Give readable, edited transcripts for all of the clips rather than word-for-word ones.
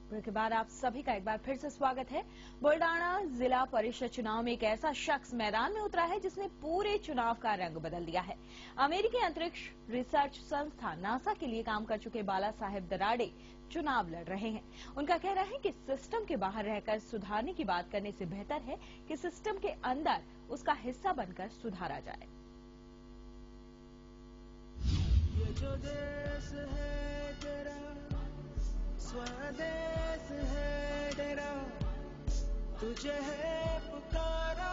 Break के बाद आप सभी का एक बार फिर से स्वागत है। बुल्डाना जिला परिषद चुनाव में एक ऐसा शख्स मैदान में उतरा है जिसने पूरे चुनाव का रंग बदल दिया है। अमेरिकी अंतरिक्ष रिसर्च संस्था नासा के लिए काम कर चुके बाला साहेब दराड़े चुनाव लड़ रहे हैं। उनका कहना है कि सिस्टम के बाहर रहकर सुधारने की बात करने से बेहतर है कि सिस्टम के अंदर उसका हिस्सा बनकर सुधारा जाए। ये जो देश है तेरा स्वदेश है तेरा, तुझे है पुकारा।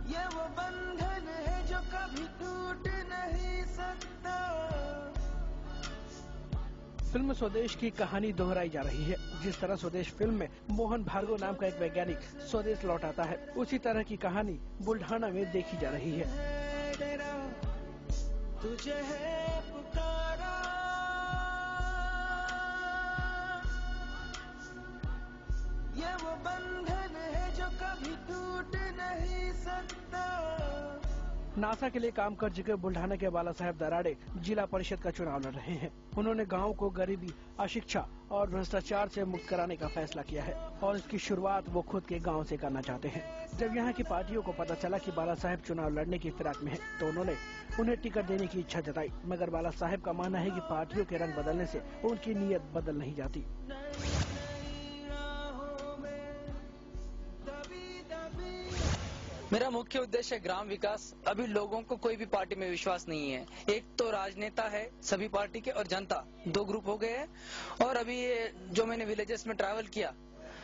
ये वो बंधन है जो कभी टूट नहीं सकता। फिल्म स्वदेश की कहानी दोहराई जा रही है। जिस तरह स्वदेश फिल्म में मोहन भार्गव नाम का एक वैज्ञानिक स्वदेश लौट आता है, उसी तरह की कहानी बुल्ढाना में देखी जा रही है। तुझे है पुकारा, ये वो बंधन है जो कभी टूट नहीं सकता। नासा के लिए काम कर चुके बुल्ढाना के बाला साहेब दराड़े जिला परिषद का चुनाव लड़ रहे हैं। उन्होंने गांव को गरीबी, अशिक्षा और भ्रष्टाचार से मुक्त कराने का फैसला किया है और इसकी शुरुआत वो खुद के गांव से करना चाहते हैं। जब यहाँ की पार्टियों को पता चला कि बाला साहेब चुनाव लड़ने की फिराक में है, तो उन्होंने उन्हें टिकट देने की इच्छा जताई। मगर बाला साहेब का मानना है कि पार्टियों के रंग बदलने से उनकी नीयत बदल नहीं जाती। मेरा मुख्य उद्देश्य है ग्राम विकास। अभी लोगों को कोई भी पार्टी में विश्वास नहीं है। एक तो राजनेता है सभी पार्टी के और जनता, दो ग्रुप हो गए हैं। और अभी ये जो मैंने विलेजेस में ट्रैवल किया,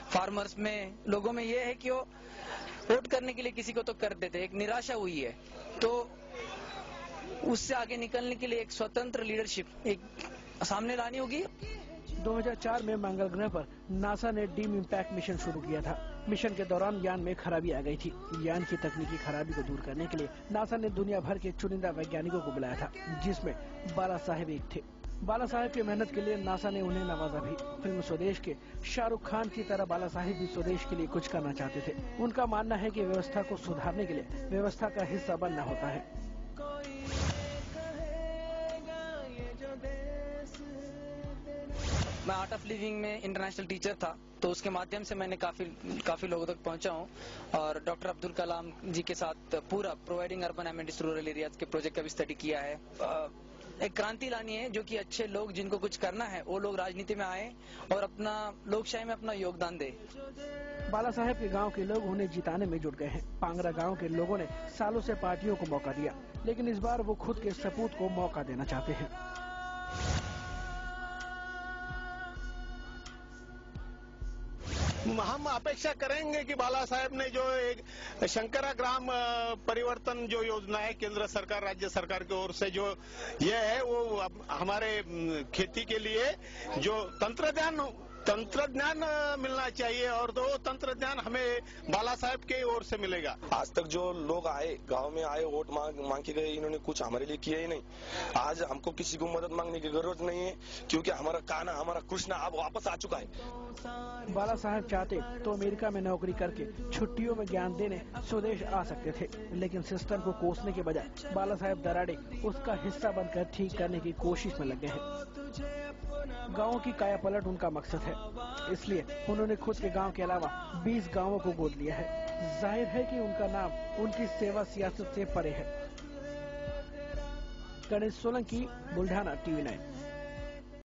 फार्मर्स में, लोगों में ये है कि वो वोट करने के लिए किसी को तो कर देते, एक निराशा हुई है। तो उससे आगे निकलने के लिए एक स्वतंत्र लीडरशिप एक सामने लानी होगी। 2004 में मंगल ग्रह पर नासा ने डीम इम्पैक्ट मिशन शुरू किया था। मिशन के दौरान यान में खराबी आ गई थी। यान की तकनीकी खराबी को दूर करने के लिए नासा ने दुनिया भर के चुनिंदा वैज्ञानिकों को बुलाया था, जिसमें बाला साहेब एक थे। बाला साहेब की मेहनत के लिए नासा ने उन्हें नवाजा भी। फिल्म स्वदेश के शाहरुख खान की तरह बाला साहेब भी स्वदेश के लिए कुछ करना चाहते थे। उनका मानना है कि व्यवस्था को सुधारने के लिए व्यवस्था का हिस्सा बनना होता है। मैं आर्ट ऑफ लिविंग में इंटरनेशनल टीचर था, तो उसके माध्यम से मैंने काफी लोगों तक पहुंचा हूं। और डॉक्टर अब्दुल कलाम जी के साथ पूरा providing urban amenities rural areas के प्रोजेक्ट का भी स्टडी किया है। एक क्रांति लानी है जो कि अच्छे लोग जिनको कुछ करना है वो लोग राजनीति में आए और अपना लोकशाही में अपना योगदान दे। बाला साहेब के गांव के लोग उन्हें जिताने में जुट गए हैं। पांगरा गांव के लोगों ने सालों से पार्टियों को मौका दिया, लेकिन इस बार वो खुद के सपूत को मौका देना चाहते हैं। हम अपेक्षा करेंगे कि बाला साहेब ने जो एक शंकरा ग्राम परिवर्तन जो योजना है केंद्र सरकार राज्य सरकार की ओर से जो ये है, वो हमारे खेती के लिए जो तंत्रज्ञान मिलना चाहिए और वो तंत्रज्ञान हमें बाला साहेब के ओर से मिलेगा। आज तक जो लोग आए, गांव में आए, वोट मांग के गए, इन्होंने कुछ हमारे लिए किया ही नहीं। आज हमको किसी को मदद मांगने की जरूरत नहीं है, क्योंकि हमारा कान्हा, हमारा कृष्णा अब वापस आ चुका है। बाला साहेब चाहते तो अमेरिका में नौकरी करके छुट्टियों में ज्ञान देने स्वदेश आ सकते थे, लेकिन सिस्टम को कोसने के बजाय बाला साहेब दराड़े उसका हिस्सा बनकर ठीक करने की कोशिश में लग गए हैं। गांवों की काया पलट उनका मकसद है, इसलिए उन्होंने खुद के गांव के अलावा 20 गांवों को गोद लिया है। जाहिर है कि उनका नाम उनकी सेवा सियासत से परे है। गणेश सोलंकी, बुल्ढाना, TV9।